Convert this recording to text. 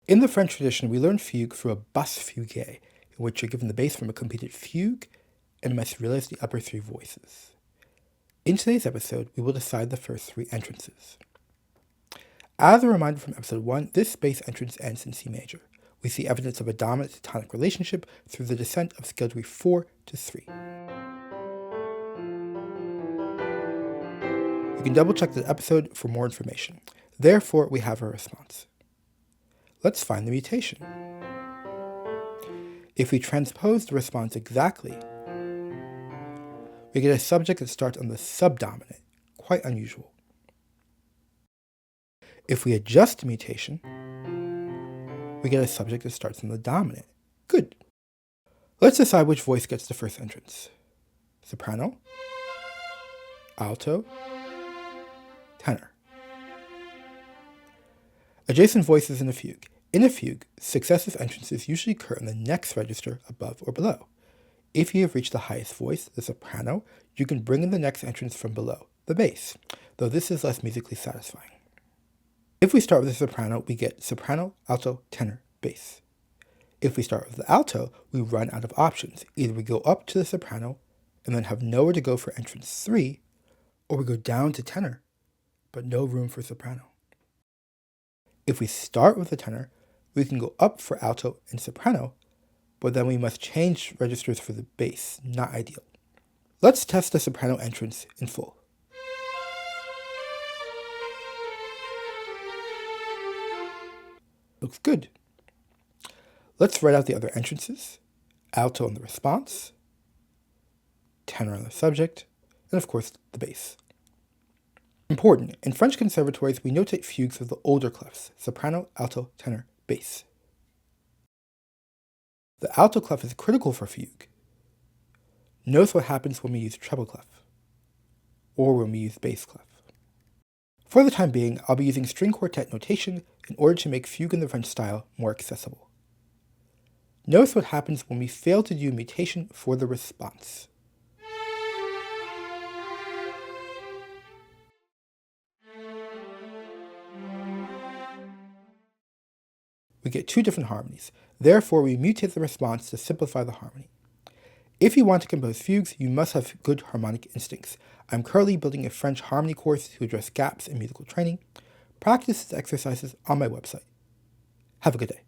In the French tradition, we learn fugue through a basse fugue, in which you're given the bass from a completed fugue and must realize the upper three voices. In today's episode, we will decide the first three entrances. As a reminder from episode 1, this bass entrance ends in C major. We see evidence of a dominant tonic relationship through the descent of scale degree 4 to 3. You can double check the episode for more information. Therefore, we have a response. Let's find the mutation. If we transpose the response exactly, we get a subject that starts on the subdominant, quite unusual. If we adjust the mutation, we get a subject that starts on the dominant. Good. Let's decide which voice gets the first entrance. Soprano, alto, tenor. Adjacent voices in a fugue. In a fugue, successive entrances usually occur in the next register above or below. If you have reached the highest voice, the soprano, you can bring in the next entrance from below, the bass, though this is less musically satisfying. If we start with the soprano, we get soprano, alto, tenor, bass. If we start with the alto, we run out of options. Either we go up to the soprano and then have nowhere to go for entrance 3, or we go down to tenor, but no room for soprano. If we start with the tenor, we can go up for alto and soprano, but then we must change registers for the bass, not ideal. Let's test the soprano entrance in full. Looks good. Let's write out the other entrances. Alto on the response, tenor on the subject, and of course the bass. Important, in French conservatories we notate fugues with the older clefs, soprano, alto, tenor, bass. The alto clef is critical for fugue. Notice what happens when we use treble clef, or when we use bass clef. For the time being, I'll be using string quartet notation in order to make fugue in the French style more accessible. Notice what happens when we fail to do mutation for the response. We get two different harmonies. Therefore, we mutate the response to simplify the harmony. If you want to compose fugues, you must have good harmonic instincts. I'm currently building a French harmony course to address gaps in musical training. Practice these exercises on my website. Have a good day.